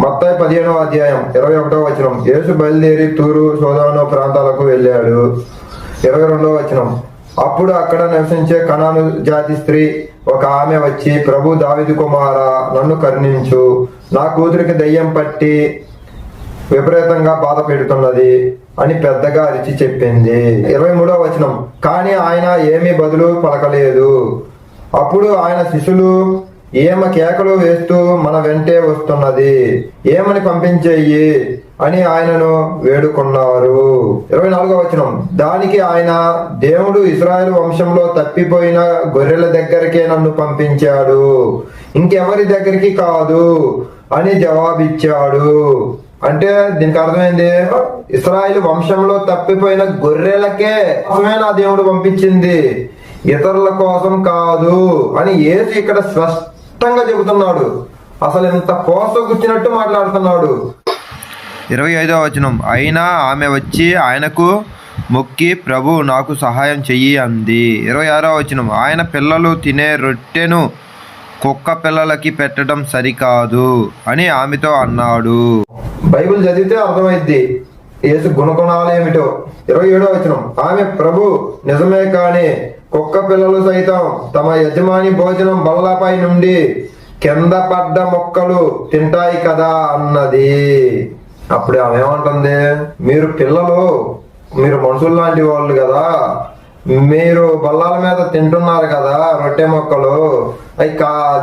మత్తయి 15వ అధ్యాయం 21వ వచనం. యేసు బయలుదేరి తూరు సోదోను ప్రాంతాలకు వెళ్ళాడు. 22వ వచనం. అప్పుడు అక్కడ నివసించే కనాను జాతి స్త్రీ ఒక ఆమె వచ్చి, ప్రభు, దావీదు కుమారా, నన్ను కరుణించు, నా కూతురికి దయ్యం పట్టి విపరీతంగా బాధ పెడుతున్నది అని పెద్దగా అరిచి చెప్పింది. 23వ వచనం. కానీ ఆయన ఏమీ బదులు పలకలేదు. అప్పుడు ఆయన శిష్యులు, ఏమ కేకలు వేస్తూ మన వెంటే వస్తున్నది, ఏమని పంపించేయి అని ఆయనను వేడుకున్నారు. 24వ వచనం. దానికి ఆయన, దేవుడు ఇశ్రాయేలు వంశంలో తప్పిపోయిన గొర్రెల దగ్గరికే నన్ను పంపించాడు, ఇంకెవరి దగ్గరికి కాదు అని జవాబిచ్చాడు. అంటే దీనికి అర్థమైంది, ఇశ్రాయేలు వంశంలో తప్పిపోయిన గొర్రెలకే నా దేవుడు పంపించింది, ఇతరుల కోసం కాదు అని యేసు ఇక్కడ స్పష్టంగా చెబుతున్నాడు. అసలు ఎంత పోసగుచ్చినట్టు మాట్లాడుతున్నాడు. 25వ వచనం. అయినా ఆమె వచ్చి ఆయనకు మొక్కి, ప్రభు, నాకు సహాయం చెయ్యి అంది. 26వ వచనం. ఆయన పిల్లలు తినే రొట్టెను కుక్క పిల్లలకి పెట్టడం సరికాదు అని ఆమెతో అన్నాడు. బైబిల్ చదివితే అర్థమైద్ది యేసు గుణగుణాలు ఏమిటో. 27వ వచనం. ఆమె, ప్రభు, నిజమే, కానీ కుక్క పిల్లలు సైతం తమ యజమాని భోజనం బల్లపై నుండి కింద పడ్డ మొక్కలు తింటాయి కదా అన్నది. అప్పుడు ఆమె ఏమంటుంది, మీరు పిల్లలు, మీరు మనుషులు లాంటి వాళ్ళు కదా, మీరు బల్లాల మీద తింటున్నారు కదా రొట్టె మొక్కలు, అవి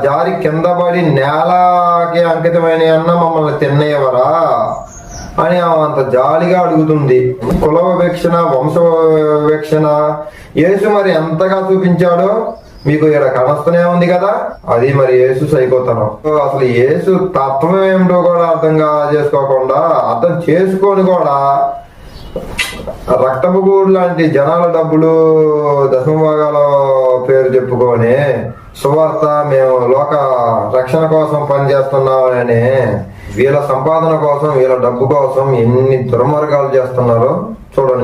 జారి కింద పడి నేలకి అంకితమైన అన్న మమ్మల్ని తినేవరా అని అంత జాలిగా అడుగుతుంది. కుల వివక్షణ, వంశ వివక్షణ యేసు మరి ఎంతగా చూపించాడో మీకు ఇక్కడ కనస్తూనే ఉంది కదా. అది మరి యేసు సైకోతనం. అసలు యేసు తత్వం ఏమిటో కూడా చేసుకోకుండా, అర్థం చేసుకొని కూడా రక్తపు గూడు లాంటి జనాల డబ్బులు, దశమ భాగాల పేరు చెప్పుకొని సువార్త, మేము లోక రక్షణ కోసం పనిచేస్తున్నామని వీళ్ళ సంపాదన కోసం, వీళ్ళ డబ్బు కోసం ఎన్ని దుర్మార్గాలు చేస్తున్నారో చూడండి.